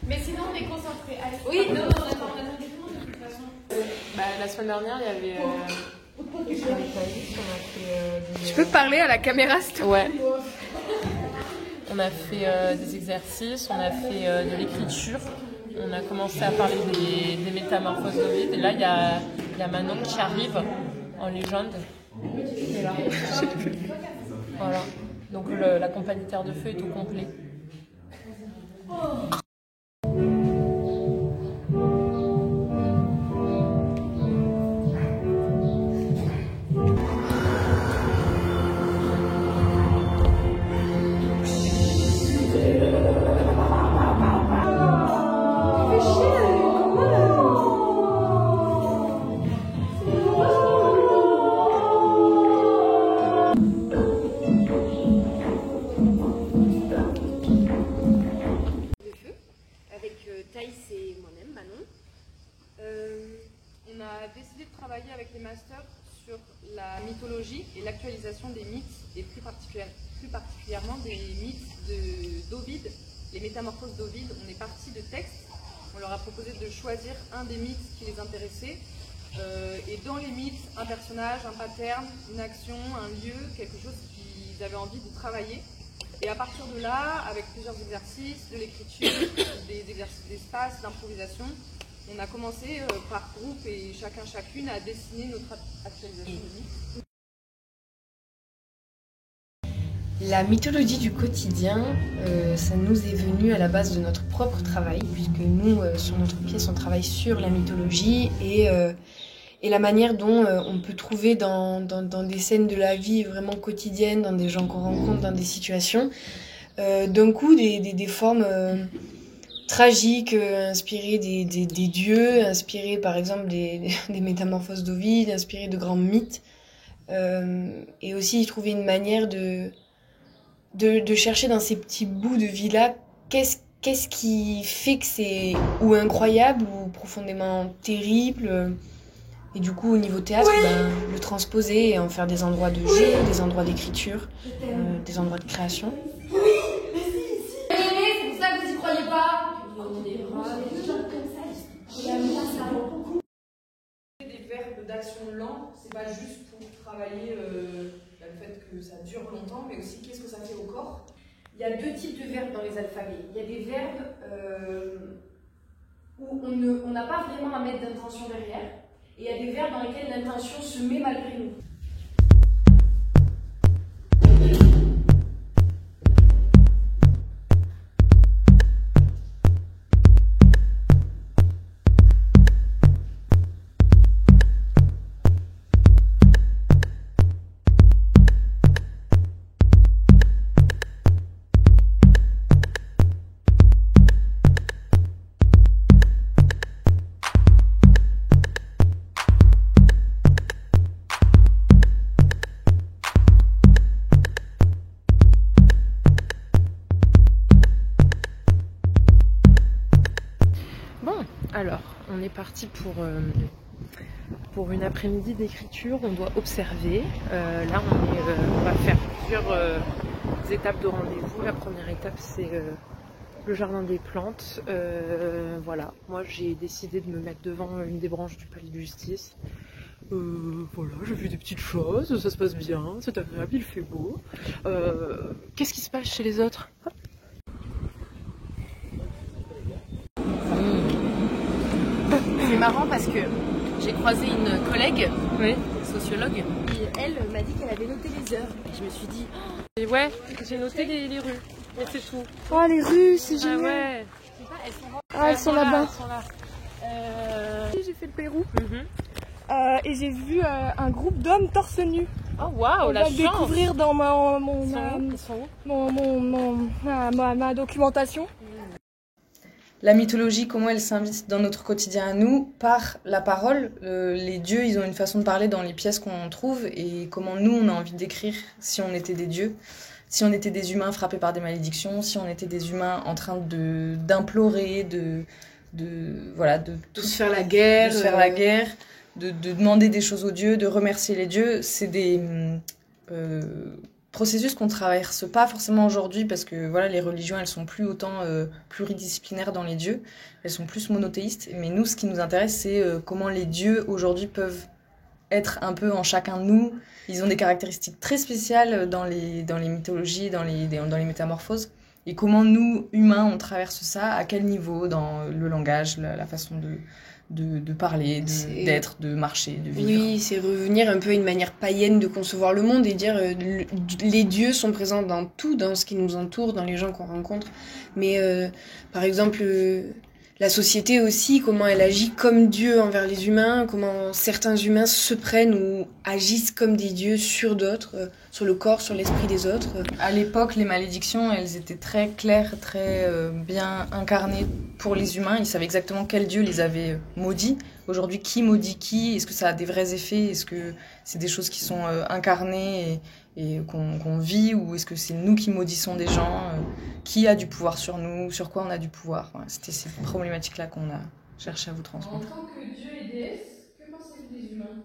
Mais sinon, on est concentrés. Allez. Oui, non, on attend des demandes de toute façon. La semaine dernière, il y avait... Tu peux parler à la caméra, s'il te plaît? Ouais. On a fait des exercices, on a fait de l'écriture. On a commencé à parler des métamorphoses d'Ovide. Et là, il y a Manon qui arrive en légende. Et là. Voilà. Donc la compagnie Terre de Feu est au complet. Thaïs et moi-même, Manon. On a décidé de travailler avec les masters sur la mythologie et l'actualisation des mythes, et plus particulièrement des mythes d'Ovide, les métamorphoses d'Ovide. On est parti de textes, on leur a proposé de choisir un des mythes qui les intéressait, et dans les mythes, un personnage, un pattern, une action, un lieu, quelque chose qu'ils avaient envie de travailler. Et à partir de là, avec plusieurs exercices, de l'écriture, des exercices d'espace, d'improvisation, on a commencé par groupe et chacune à dessiner notre actualisation de mythe. La mythologie du quotidien, ça nous est venu à la base de notre propre travail, puisque nous, sur notre pièce, on travaille sur la mythologie et la manière dont on peut trouver dans des scènes de la vie vraiment quotidiennes, dans des gens qu'on rencontre, dans des situations, d'un coup des formes tragiques, inspirées des dieux, inspirées par exemple des métamorphoses d'Ovide, inspirées de grands mythes, et aussi y trouver une manière de chercher dans ces petits bouts de vie-là qu'est-ce qui fait que c'est ou incroyable ou profondément terrible. Et du coup, au niveau théâtre, le transposer et en faire des endroits de jeu, des endroits d'écriture, des endroits de création. Oui, mais si, c'est pour ça que vous y croyez pas. Des verbes d'action lents, c'est pas juste pour travailler le fait que ça dure longtemps, mais aussi qu'est-ce que ça fait au corps. Il y a deux types de verbes dans les alphabets. Il y a des verbes où on n'a pas vraiment à mettre d'intention derrière. Et il y a des verbes dans lesquels l'intention se met malgré nous. Alors, on est parti pour une après-midi d'écriture. On doit observer. Là, on va faire plusieurs étapes de rendez-vous. La première étape, c'est le jardin des plantes. Voilà, moi j'ai décidé de me mettre devant une des branches du palais de justice. Voilà, j'ai vu des petites choses, ça se passe bien, c'est agréable, il fait beau. Qu'est-ce qui se passe chez les autres? C'est marrant parce que j'ai croisé une collègue, sociologue, Et elle m'a dit qu'elle avait noté les heures. Et je me suis dit... Et ouais, j'ai noté les rues, et c'est tout. Oh, les rues, c'est Ah génial. ouais. Elles sont là-bas. J'ai fait le Pérou. Et j'ai vu un groupe d'hommes torse nu. Oh waouh, la chance. On va le découvrir dans ma documentation. La mythologie, comment elle s'invite dans notre quotidien à nous, par la parole. Les dieux, ils ont une façon de parler dans les pièces qu'on trouve, et comment nous, on a envie d'écrire si on était des dieux, si on était des humains frappés par des malédictions, si on était des humains en train d'implorer, de se faire la guerre, de demander des choses aux dieux, de remercier les dieux. C'est des processus qu'on traverse pas forcément aujourd'hui parce que voilà, les religions elles sont plus autant pluridisciplinaires dans les dieux, elles sont plus monothéistes. Mais nous, ce qui nous intéresse, c'est comment les dieux aujourd'hui peuvent être un peu en chacun de nous. Ils ont des caractéristiques très spéciales dans les mythologies, dans les métamorphoses. Et comment nous, humains, on traverse ça, à quel niveau, dans le langage, la façon de parler, d'être, de marcher, de vivre. Oui, c'est revenir un peu à une manière païenne de concevoir le monde et dire les dieux sont présents dans tout, dans ce qui nous entoure, dans les gens qu'on rencontre. Mais par exemple, la société aussi, comment elle agit comme Dieu envers les humains, comment certains humains se prennent ou agissent comme des dieux sur d'autres, sur le corps, sur l'esprit des autres. À l'époque, les malédictions, elles étaient très claires, très bien incarnées pour les humains. Ils savaient exactement quel dieu les avait maudits. Aujourd'hui, qui maudit qui? Est-ce que ça a des vrais effets? Est-ce que c'est des choses qui sont incarnées et qu'on vit? Ou est-ce que c'est nous qui maudissons des gens? Qui a du pouvoir sur nous? Sur quoi on a du pouvoir? Voilà, c'était ces problématiques-là qu'on a cherché à vous transmettre. En tant que dieu et déesse, que pensez-vous des humains?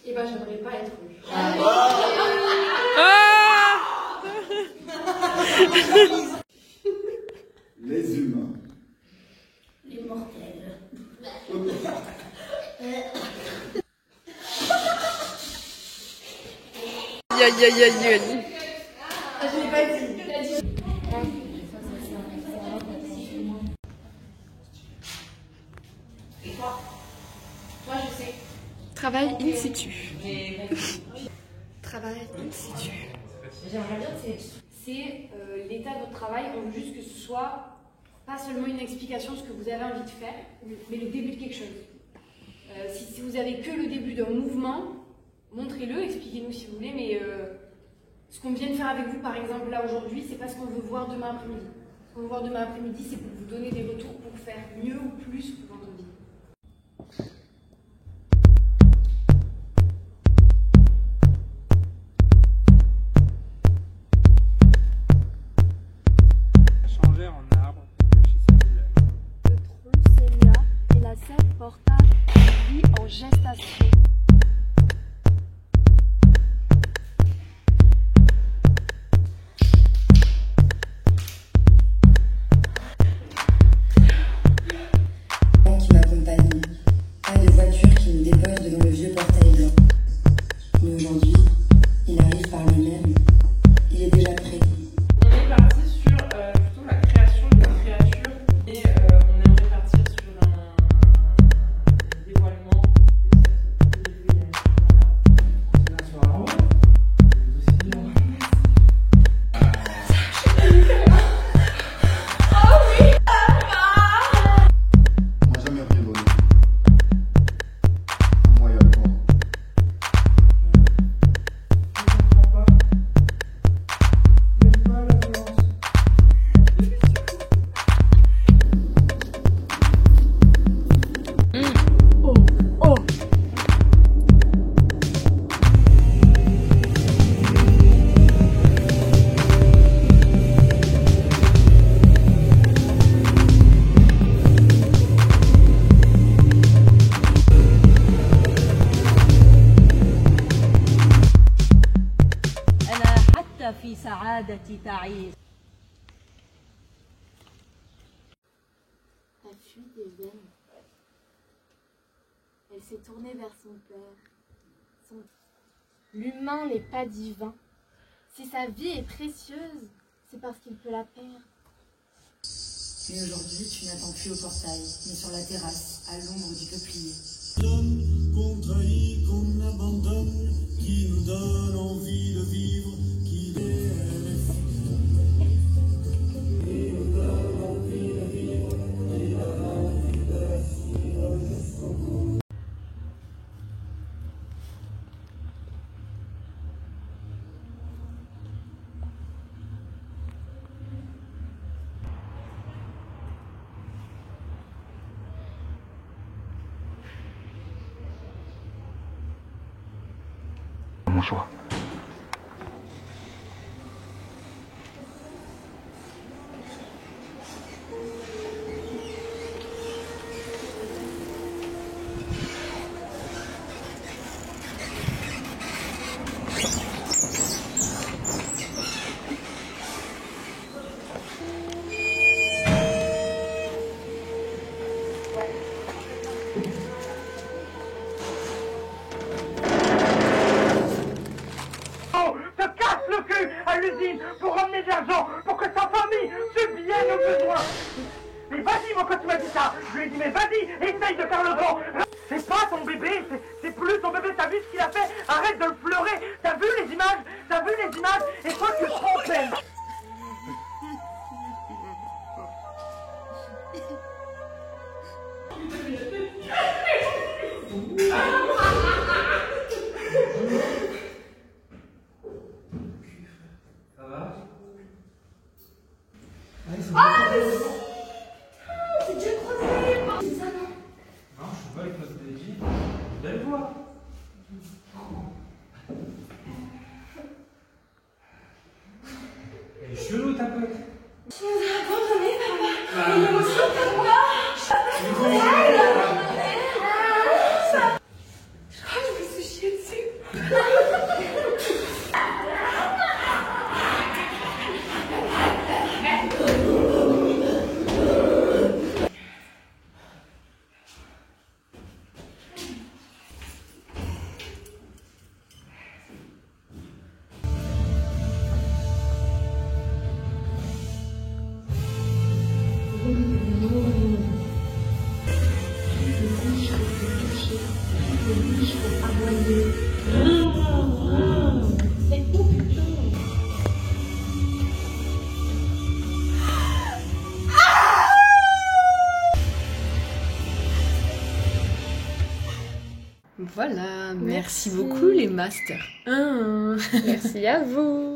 Eh ben, j'aimerais pas être eux. Les humains. Les mortels. Aïe, aïe, aïe, aïe, aïe. Ah, je l'ai pas dit. T'as dit. Et toi? Toi, je sais. Travail in situ. Travail in situ. J'aimerais bien c'est l'état de votre travail. On veut juste que ce soit pas seulement une explication de ce que vous avez envie de faire, mais le début de quelque chose. Si vous avez que le début d'un mouvement, montrez-le, expliquez-nous si vous voulez, mais ce qu'on vient de faire avec vous, par exemple, là aujourd'hui, c'est pas ce qu'on veut voir demain après-midi. Ce qu'on veut voir demain après-midi, c'est pour vous donner des retours pour faire mieux ou plus pour votre vie. Changer en arbre, cacher sa couleur. Le tronc saigna et la sève porta une vie en gestation. Qui m'accompagne, pas de voiture qui me dépose devant le vieux portail blanc. Mais aujourd'hui, il arrive par lui-même, il est déjà prêt. On est parti sur plutôt la création d'une créature et on aimerait partir sur un dévoilement On m'a jamais rien donné. Moi et à moi. أنا حتى في سعادتي تعيس. Elle fuit des veines. Elle s'est tournée vers son père. L'humain n'est pas divin. Si sa vie est précieuse, c'est parce qu'il peut la perdre. Mais aujourd'hui, tu n'attends plus au portail, mais sur la terrasse, à l'ombre du peuplier. L'homme qu'on trahit, qu'on abandonne, qui nous donne envie de vivre, qui Mon choix. pour ramener de l'argent, pour que sa famille subvienne aux besoins. Mais vas-y, moi, quand tu m'as dit ça, je lui ai dit, mais vas-y, essaye de faire le grand. C'est pas ton bébé, c'est plus ton bébé, t'as vu ce qu'il a fait? Arrête de le pleurer, t'as vu les images? Et toi, tu te trompes. Ça va? C'est Dieu croisé. C'est ça, non? Non, je suis pas avec notre DG. Belle voix. Elle est chelou ta pote. Tu nous as abandonnés, papa. Il est aussi papa. Je crois que je me suis chiée dessus. Voilà, merci beaucoup les masters. Merci à vous.